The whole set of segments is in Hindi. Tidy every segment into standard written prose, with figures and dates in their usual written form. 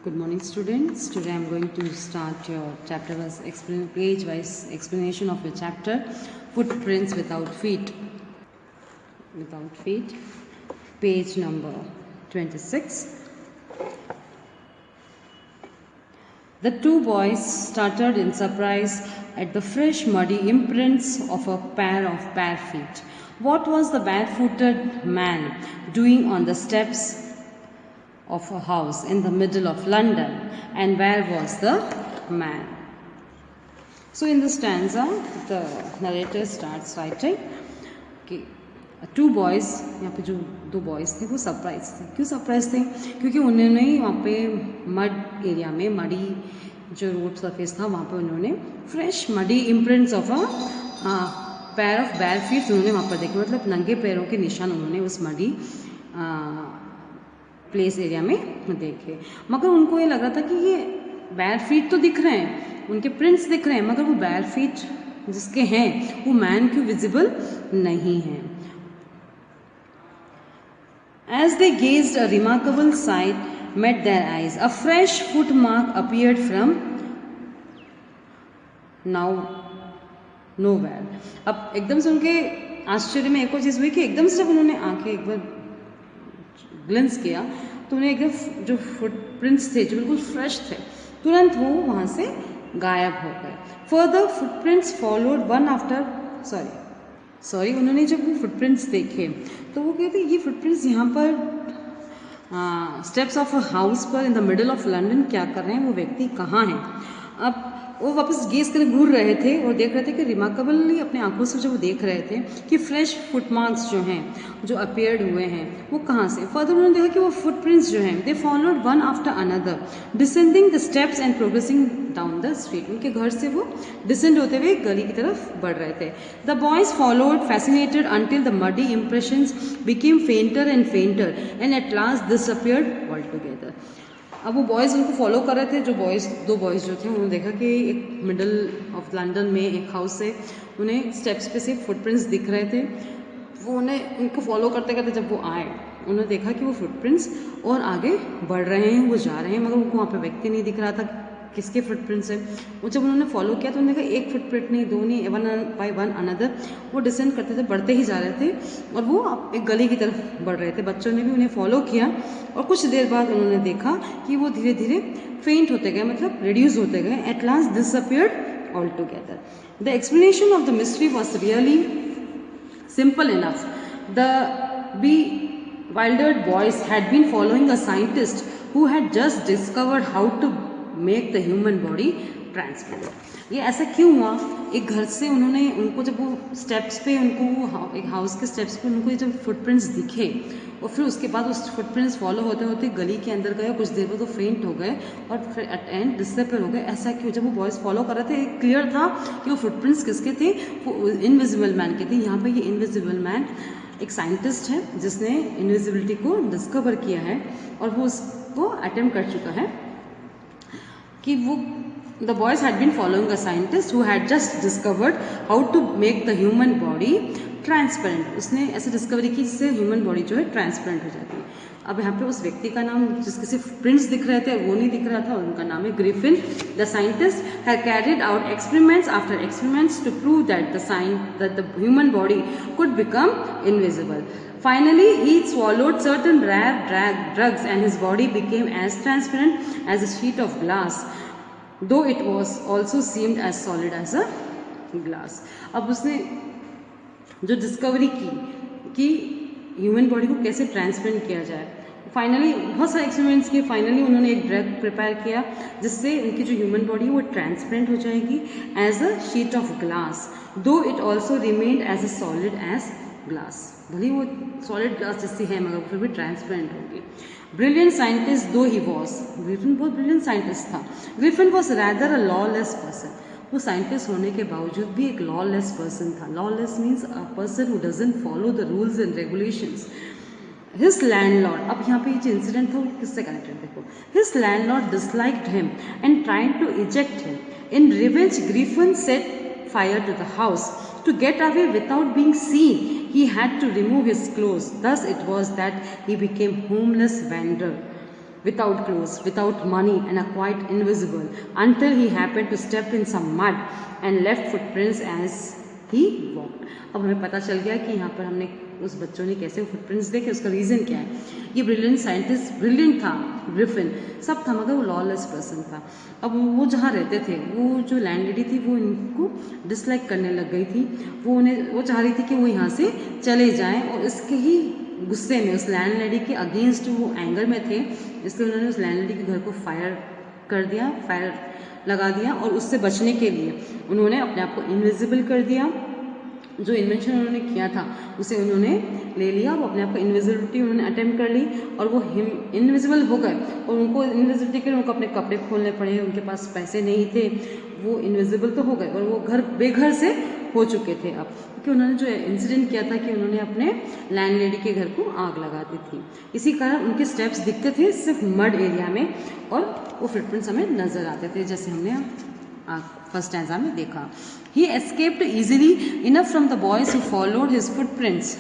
Good morning, students. Today I am going to start your chapter page wise explanation of your chapter, Footprints Without Feet. Without Feet, page number 26. The two boys started in surprise at the fresh, muddy imprints of a pair of bare feet. What was the barefooted man doing on the steps of a house in the middle of London, and where was the man? So in the stanza, the narrator starts writing कि two boys, यहाँ पे जो दो boys थे वो सरप्राइज थे. क्यों सरप्राइज थे? क्योंकि उन्होंने वहाँ पे मड एरिया में, मडी जो रोड सरफेस था वहाँ पे उन्होंने fresh muddy imprints of a pair of बैर फीट उन्होंने वहाँ पर देखे. मतलब नंगे पैरों के निशान उन्होंने उस मडी प्लेस एरिया में देखे. मगर उनको ये लग रहा था कि ये बैर फीट तो दिख रहे हैं, उनके प्रिंट्स दिख रहे हैं, मगर वो बैर फीट जिसके हैं वो मैन क्यों विजिबल नहीं है. As they gazed, a remarkable sight met their eyes. A fresh footmark appeared from nowhere. अब एकदम से उनके आश्चर्य में एक और चीज़ हुई कि एकदम से जब उन्होंने आंखें एक बार ग्लिंस किया तो उन्हें एकदम जो फुटप्रिंट्स थे जो बिल्कुल फ्रेश थे, तुरंत वो वहाँ से गायब हो गए. Further footprints followed one after sorry उन्होंने जब वो फुटप्रिंट्स देखे तो वो कहते ये फुटप्रिंट्स यहाँ पर स्टेप्स ऑफ अ हाउस पर in the middle of London क्या कर रहे हैं, वो व्यक्ति कहाँ हैं. अब वो वापस गेस कर घूर रहे थे और देख रहे थे कि रिमार्केबली अपने आंखों से जब वो देख रहे थे कि फ्रेश फुटमार्क्स जो हैं जो अपीयर्ड हुए हैं वो कहाँ से. फर्दर उन्होंने देखा कि वो फुटप्रिंट्स जो हैं they followed one after another descending the steps and progressing down the street. उनके घर से वो डिसेंड होते हुए गली की तरफ बढ़ रहे थे. The boys followed fascinated until the muddy impressions became फेंटर and फेंटर and at last disappeared all together. अब वो बॉयज़ उनको फॉलो कर रहे थे. जो दो बॉयज़ जो थे उन्होंने देखा कि एक मिडल ऑफ लंदन में एक हाउस से उन्हें स्टेप्स पे से फुटप्रिंट्स दिख रहे थे. वो उनको फॉलो करते करते जब वो आए उन्होंने देखा कि वो फुटप्रिंट्स और आगे बढ़ रहे हैं, वो जा रहे हैं, मगर उनको वहाँ पे व्यक्ति नहीं दिख रहा था किसके फुटप्रिंट्स है. वो जब उन्होंने फॉलो किया तो उन्होंने देखा एक फुटप्रिंट नहीं, दो नहीं, वन बाय वन अनदर वो डिसेंड करते थे, बढ़ते ही जा रहे थे और वो एक गली की तरफ बढ़ रहे थे. बच्चों ने भी उन्हें फॉलो किया और कुछ देर बाद उन्होंने देखा कि वो धीरे धीरे फेंट होते गए, मतलब रिड्यूस होते गए. At last disappeared all together. The explanation of the mystery was really simple enough. The bewildered boys had been following a scientist who had just discovered how to make the human body transparent. ये ऐसा क्यों हुआ? एक घर से उनको जब वो स्टेप्स पे उनको एक हाउस के स्टेप्स पे उनको ये जब फुटप्रिंट्स दिखे और फिर उसके बाद उस फुटप्रिंट्स फॉलो होते होते गली के अंदर गए, कुछ देर बाद वो फेंट हो गए और फिर एट एंड डिसअपीयर हो गए. ऐसा क्यों? जब वो बॉयज़ फॉलो कर रहे थे क्लियर था कि वो फुटप्रिंट्स किसके थे, वो इनविजिबल मैन के थे. यहाँ पे ये इनविजिबल मैन एक साइंटिस्ट है जिसने इनविजिबिलिटी को डिस्कवर किया है और वो उसको अटेम्प्ट कर चुका है कि वो The boys had been following a scientist who had just discovered how to make the human body transparent. उसने ऐसे डिस्कवरी की जिससे ह्यूमन बॉडी जो है ट्रांसपेरेंट हो जाती है. अब यहाँ पे उस व्यक्ति का नाम जिसके सिर्फ प्रिंट्स दिख रहे थे वो नहीं दिख रहा था, उनका नाम है Griffin. The scientist had carried out experiments after experiments to prove that the human body could become invisible. Finally, he swallowed certain rare drugs and his body became as transparent as a sheet of glass, though it was also seemed as solid as a glass. अब उसने जो डिस्कवरी की कि ह्यूमन बॉडी को कैसे ट्रांसपेरेंट किया जाए, फाइनली बहुत सारे एक्सपेरिमेंट्स किए. फाइनली उन्होंने एक ड्रग प्रिपेयर किया जिससे उनकी जो ह्यूमन बॉडी है वो ट्रांसपेरेंट हो जाएगी as a sheet of glass, though it also remained as a solid as glass. भले वो सॉलिड ग्लास जैसी है मगर फिर भी ट्रांसपेरेंट होगी. ब्रिलियंट साइंटिस्ट दो ही वॉज, ग्रिफिन बहुत ब्रिलियंट साइंटिस्ट था. Griffin was rather a lawless person. वो साइंटिस्ट होने के बावजूद भी एक लॉलेस पर्सन था. Lawless means a person who doesn't follow the rules and regulations. His landlord, अब यहाँ पे ये जो इंसिडेंट था वो किससे कनेक्टेड देखो. His landlord disliked him and tried to eject him. In revenge Griffin set fire to the house. To get away without being seen, he had to remove his clothes. Thus it was that he became homeless wanderer. without clothes, without money, and quite invisible, until he happened to step in some mud and left footprints as he walked. अब हमें पता चल गया कि यहाँ पर हमने उस बच्चों ने कैसे फुटप्रिंट्स देखे, उसका रीज़न क्या है। ये ब्रिलियंट साइंटिस्ट, ब्रिलियंट था, ग्रिफिन सब था, मगर वो लॉलेस पर्सन था। अब वो जहाँ रहते थे, वो जो लैंड लेडी थी वो इनको डिसलाइक करने लग गई थी। वो चाह रही थी कि वो यहाँ से चले जाएं, और इसके ही गुस्से में उस लैंड लेडी के अगेंस्ट वो एंगर में थे, इसलिए उन्होंने उस लैंड लेडी के घर को फायर लगा दिया, और उससे बचने के लिए उन्होंने अपने आप को इनविजिबल कर दिया। जो इन्वेंशन उन्होंने किया था उसे उन्होंने ले लिया, वो अपने आप को इनविजिबिलिटी उन्होंने अटेम्प्ट कर ली, और वो इनविजिबल हो गए, और उनको इनविजिबिलिटी के लिए उनको अपने कपड़े खोलने पड़े, उनके पास पैसे नहीं थे, वो इनविजिबल तो हो गए, और वो बेघर से हो चुके थे अब, क्योंकि उन्होंने जो इंसिडेंट किया था कि उन्होंने अपने लैंड लेडी के घर को आग लगा दी थी। इसी कारण उनके स्टेप्स दिखते थे सिर्फ मड एरिया में, और वो फुटप्रिंट्स हमें नजर आते थे, जैसे हमने फर्स्ट स्टैंजा में देखा। He escaped easily enough from the boys who followed his footprints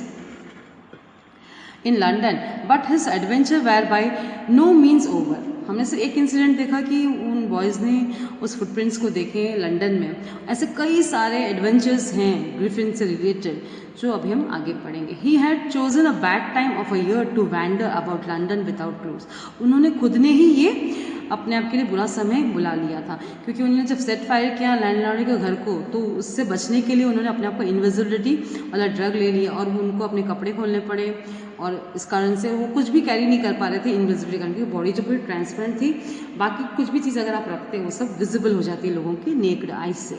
in London, but his adventure were by no means over. हमने सिर्फ एक इंसिडेंट देखा कि उन बॉयज़ ने उस फुटप्रिंट्स को देखे लंदन में। ऐसे कई सारे एडवेंचर्स हैं ग्रिफिन से रिलेटेड जो अभी हम आगे पढ़ेंगे। He had chosen a bad time of a year to wander about London without clothes. उन्होंने खुद ने ही ये अपने आप के लिए बुरा समय बुला लिया था, क्योंकि उन्होंने जब सेट फायर किया लैंडलॉर्ड के घर को, तो उससे बचने के लिए उन्होंने अपने आप को इनविजिबिलिटी वाला ड्रग ले लिया, और उनको अपने कपड़े खोलने पड़े, और इस कारण से वो कुछ भी कैरी नहीं कर पा रहे थे इनविजिबिलिटी कारण, क्योंकि बॉडी जो पूरी ट्रांसपेरेंट थी, बाकी कुछ भी चीज़ अगर आप रखते हैं वो सब विजिबल हो जाती है लोगों की नेक्ड आइज से।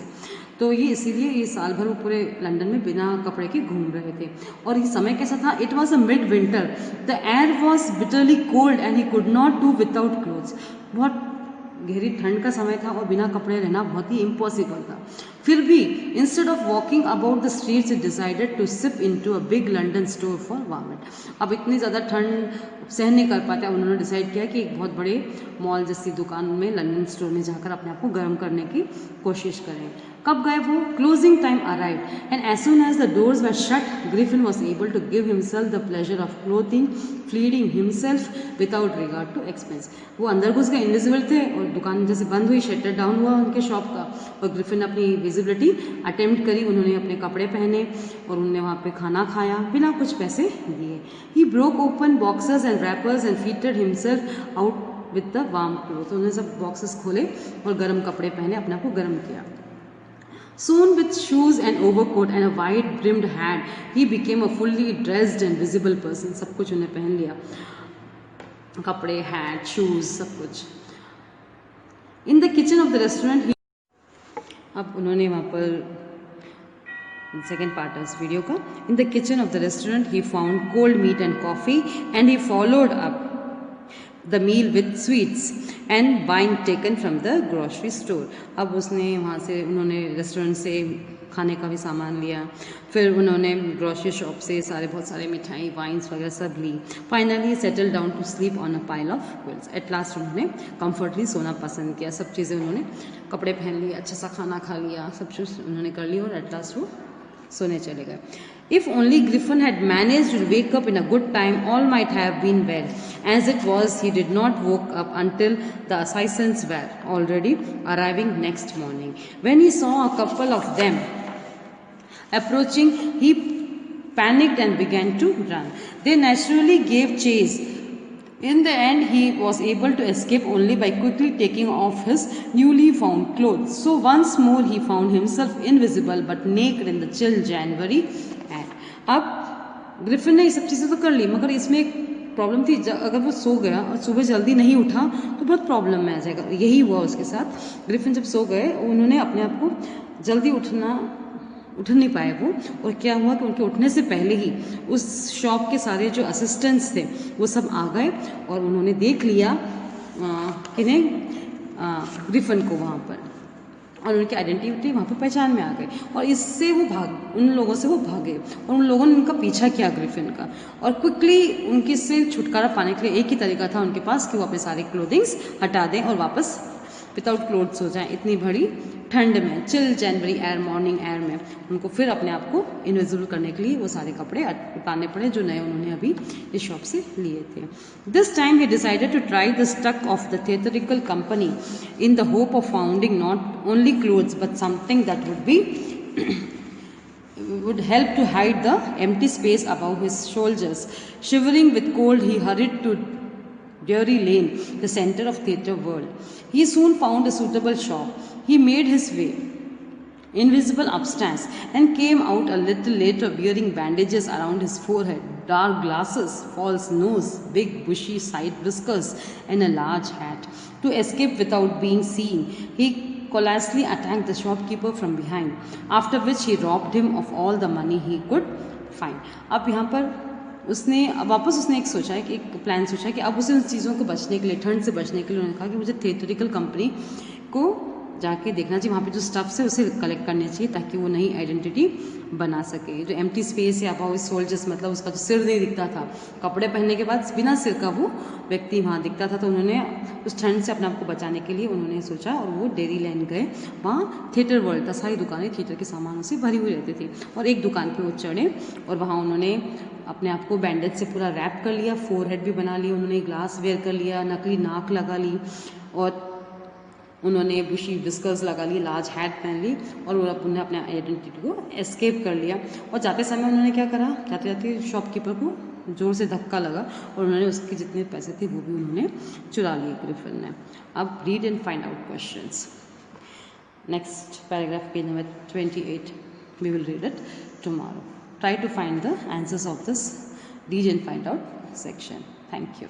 तो ये इसीलिए ये साल भर वो पूरे लंदन में बिना कपड़े के घूम रहे थे। और ये समय कैसा था? It was a mid winter, the air was bitterly cold and he could not do without clothes. बहुत गहरी ठंड का समय था और बिना कपड़े रहना बहुत ही इम्पॉसिबल था। फिर भी instead of walking about the streets it decided to slip into a big London store for warmth. अब इतनी ज़्यादा ठंड सहन नहीं कर पाते, उन्होंने डिसाइड किया कि एक बहुत बड़े मॉल जैसी दुकान में, लंदन स्टोर में जाकर अपने आप को गर्म करने की कोशिश करें। कब गए वो? Closing time arrived and as soon as the doors were shut Griffin was able to give himself the pleasure of clothing feeding himself without regard to expense. वो अंदर घुस गए, इनविजिबल थे, और दुकान जैसे बंद हुई, शटर डाउन हुआ उनके शॉप का, और ग्रिफिन अपनी विजिबिलिटी अटेम्प्ट करी। उन्होंने अपने कपड़े पहने और उन्होंने वहाँ पे खाना खाया बिना कुछ पैसे दिए। ही broke open boxes and wrappers and fitted himself out with the warm cloth. उन्होंने सब बॉक्सेस खोले और गर्म कपड़े पहने, अपने आप को गर्म किया। Soon with shoes and overcoat and a wide brimmed hat, he became a fully dressed and visible person. सब कुछ उन्हें पहन लिया, कपड़े, हैट, शूज, सब कुछ। In the kitchen of the restaurant, he अब उन्होंने वहाँ पर सेकेंड पार्ट है इस वीडियो का। In the kitchen of the restaurant, he found cold meat and coffee, and he followed up the meal with sweets and wine taken from the grocery store. अब उसने वहाँ से, उन्होंने रेस्टोरेंट से खाने का भी सामान लिया, फिर उन्होंने ग्रोसरी शॉप से बहुत सारे मिठाई, वाइन्स वगैरह सब ली। Finally settle down to sleep on a pile of quilts. At last उन्होंने कम्फर्टली सोना पसंद किया। सब चीज़ें उन्होंने, कपड़े पहन लिए, अच्छा सा खाना खा लिया, सब चीज़ उन्होंने कर ली, और एट लास्ट वो सोने चले गए। If only Griffin had managed to wake up in a good time, all might have been well. As it was, he did not woke up until the assassins were already arriving next morning. When he saw a couple of them approaching, he panicked and began to run. They naturally gave chase. In the end, he was able to escape only by quickly taking off his newly found clothes. So once more he found himself invisible but naked in the chill January air. अब ग्रिफिन ने ये सब चीज़ें तो कर ली, मगर इसमें एक प्रॉब्लम थी। अगर वो सो गया और सुबह जल्दी नहीं उठा तो बहुत प्रॉब्लम में आ जाएगा। यही हुआ उसके साथ। ग्रिफिन जब सो गए, उन्होंने अपने आप को जल्दी उठ नहीं पाए वो, और क्या हुआ कि उनके उठने से पहले ही उस शॉप के सारे जो असिस्टेंट्स थे वो सब आ गए, और उन्होंने देख लिया किन्हें, ग्रिफिन को वहाँ पर, और उनकी आइडेंटिटी वहाँ पर पहचान में आ गई, और इससे वो उन लोगों से वो भागे, और उन लोगों ने उनका पीछा किया ग्रिफिन का, और क्विकली उनके से छुटकारा पाने के लिए एक ही तरीका था उनके पास कि वो अपने सारे क्लोथिंग्स हटा दें और वापस विदाउट क्लोथ्स हो जाएं। इतनी बड़ी ठंड में, चिल जनवरी एयर, मॉर्निंग एयर में उनको फिर अपने आप को इनविजिबल करने के लिए वो सारे कपड़े उतारने पड़े जो नए उन्होंने अभी इस शॉप से लिए थे. This time he decided to try the stock of the theatrical company in the hope of founding not only clothes but something that would help to hide the empty space above his shoulders. Shivering with cold, he hurried to Drury Lane, the center of theatre world. He soon found a suitable shop. He made his way, invisible upstairs, and came out a little later wearing bandages around his forehead, dark glasses, false nose, big bushy side whiskers, and a large hat. To escape without being seen, he callously attacked the shopkeeper from behind, after which he robbed him of all the money he could find. अब यहाँ पर उसने वापस उसने एक सोचा है कि एक प्लान सोचा है कि अब उसे उन चीज़ों को बचने के लिए, ठंड से बचने के लिए उन्होंने कहा कि मुझे थिएटरिकल कंपनी को जाके देखना चाहिए, वहाँ पे जो स्टफ्स है उसे कलेक्ट करने चाहिए ताकि वो नई आइडेंटिटी बना सके. जो एम्प्टी स्पेस या अबाउ सोल्जर्स, मतलब उसका जो सिर नहीं दिखता था, कपड़े पहनने के बाद बिना सिर का वो व्यक्ति वहाँ दिखता था, तो उन्होंने उस ठंड से अपने आप को बचाने के लिए उन्होंने सोचा और वो डेरी लैंड गए. वहाँ थिएटर वर्ल्ड था, सारी दुकानें थिएटर के सामानों से भरी हुई रहती थी, और एक दुकान पे वो चढ़े और वहाँ उन्होंने अपने आप को बैंडेज से पूरा रैप कर लिया, फोरहेड भी बना लिया, उन्होंने ग्लास वेयर कर लिया, नकली नाक लगा ली, और उन्होंने बुशी विस्कर्स लगा ली, लार्ज हैट पहन ली, और उन्होंने अपने आइडेंटिटी को एस्केप कर लिया. और जाते समय उन्होंने क्या करा, जाते जाते शॉपकीपर को जोर से धक्का लगा और उन्होंने उसके जितने पैसे थे वो भी उन्होंने चुरा लिए ग्रिफिन ने. अब read and find out questions. Next paragraph, page number 28. We will read it tomorrow. Try to find the answers of this read and find out section. Thank you.